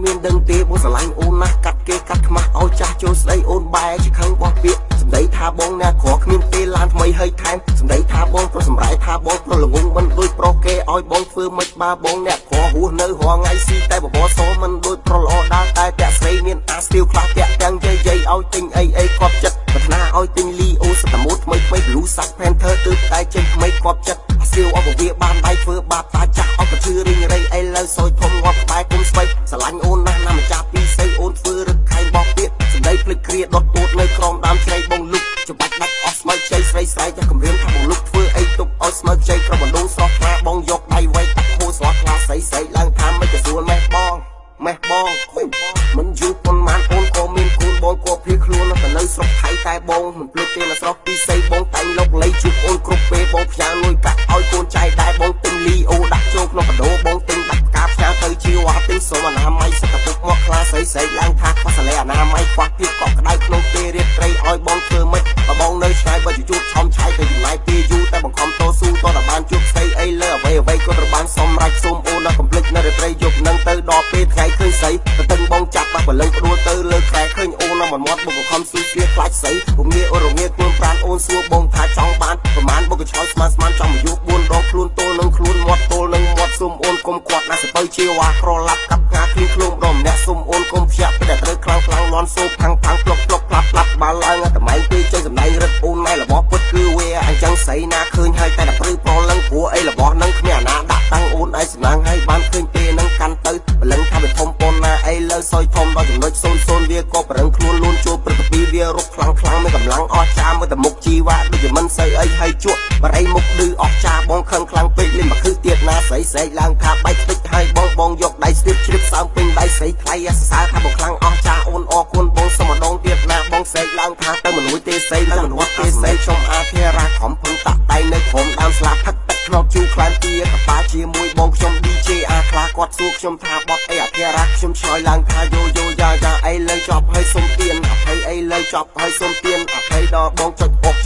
មានដឹងទេបងស្រឡាញ់អូនណាស់កាត់គេកាត់ខ្មាស់ឲ្យចាស់ចូលស្ដីអូនបែរជាខឹងបោះពាក្យសម្ដីថាបងអ្នកក្រគ្មានពេលឡានថ្មីហើយថែមសម្ដីថាបងប្រុសសម្រាយថាបងប្រុសល្ងងមិនដូចប្រុសគេឲ្យបងធ្វើមិនបាបងអ្នកក្រហួសនៅរងថ្ងៃស៊ីតែបបសមិនដូចប្រុសល្អដើរតែតាក់ស្រីមានអាស្ទាវខ្លះតាក់ទាំងយាយឲ្យទិញអីគាត់ចិត្តប្រាថ្នាឲ្យទិញលីអូសតមូតថ្មីលូសាក់ផែនធើទើបតែចេញថ្មីគាត់ចិត្តអាស្ទាវអបវាបានដៃធ្វើបាបតាចាស់អត់បញ្ជឿរីងរៃអីលើសយធំងាប់ក្បែរគុំស្បៃស្រឡាញ់អូនណាស់ណាម្ចាស់ពីស្អីអូនធ្វើរឹកខែងបោះពាក្យសម្ដីភ្លេចគ្រាដុតពោតនៅក្រោមដើមជ្រៃបងលុកច្បាច់ដាច់អស់ស្មៅជ័យស្រីស្រ័យចាស់គម្រាមថាបងលុកធ្វើអីទុកឲ្យស្មៅជ័យក្រុមបណ្ដូងស្រស់ថ្លាបងយកដៃវៃតាក់ហូរស្រស់ថ្លាស្រីឡើងថាមិនទៅស្រួលម៉េះបងមិនយូរប៉ុន្មានអូនក៏មានគូនបងក៏ភៀសខ្លួនទៅនៅស្រុកថៃតែបងមិនភ្លេចទេនៅស្រុកពីស្អីបងតែងលុកលៃជួបអូនគ្រប់ពេលបងផ្ញើលុយកាក់ឲ្យកូនចៃដែរបងទិញលីអូដាក់ចូលក្នុងកដោបងទិញដាក់ផ្កាផ្ញើទៅជាវ៉ាទិញសុំអនាម័យសឹកពុកមកខ្លាស្រីឡើងថាខ្វះសាឡេអនាម័យខ្វះភាពកក់ក្ដៅក្នុងពេលរៀបត្រីឲ្យបងធ្វើម៉េចបើបងនៅឆ្ងាយបើជួបឆំឆាយទៅចំណាយពេលយូរតែបង្ខំតស៊ូតតែបានជួបស្អីអីលើអ្វីក៏ត្រូវបានសំរេចសូមអូនដល់កំភ្លេចនៅរាត្រីយប់នឹងទៅដល់ពេលថ្ងៃឃើញស្អីទៅតឹងបងចាប់បាក់បលឹងព្រួលទៅលើខ្សែឃើញអូនមកមាត់បុកខំស៊ូស្លៀកខ្លាចស្អីពុំងាយអូនរងាខ្លួនប្រានអូនសួរបងថាចង់បានប្រមាណបុកឆ្លោយស្មានចង់មកយក4ដងខ្លួនទល់នឹងខ្លួនមាត់ទល់នឹងមាត់សុំអូនគុំគាត់ណាសទៅជាវ៉ាក្រឡាប់កាប់ងាឃ្លីខ្លួនម្ដងម្នាក់សុំអូនគុំភ្ញាក់តែត្រូវខ្លាំងលន់សូផាំងផ្លុកផ្លាប់បានឡើងតម្លៃពេលចេញសម្ដែងរឹតអូនណៃរបស់ពុតគឺវាអញ្ចឹងស្អីណាឃើញហើយតែតែព្រឺប្រលឹងព្រោះអីរបស់នឹងគ្មានអាណាដាក់តាំងអូនឯងសំឡាងហើយបានឃើញពេលនឹងកាន់ទៅបលឹងថាវាធំប៉ុនណាអីលើសយធំដល់ចំណុច00វាក៏ប្រឹងខ្លួនលូនចូលព្រឹកពីវារុកខ្លាំងមានកម្លាំងអស់ចាមើលតែមុខជីវ៉ាដូចជាមិនសូវអីហើយជក់បរិយមុខឌឺអស់ចាបងខឹងខ្លាំងពេកលេងមកគឺទៀតណាស្រីឡើងថាបែកតិចហើយបងយកដៃស្ទាបជ្រាបសើមពេញដៃស្រីថ្លៃសរសើរថាបងខ្លាំងអស់ចាអូនអរគុណបងសុំម្ដងទៀតណាបងស្រីឡើងថាទៅមនុស្សទេស្រីទៅមនុស្សទេស្រីខ្ញុំអាធិរាខំភឹងតាក់ដៃនៅក្រុមដើមស្លាផឹកទឹកធ្លាប់ជូរខ្លាំងទាកប៉ាជាមួយបងខ្ញុំ DJ អាខ្លាគាត់សួរខ្ញុំថាបត់អីអធិរាខ្ញុំឆ្លើយឡើងថាយោយ៉ាអីលើចប់ហើយសុំទៀនអភ័យអីលើចប់ហើយសុំទៀនអភ័យដល់បងចុចអុក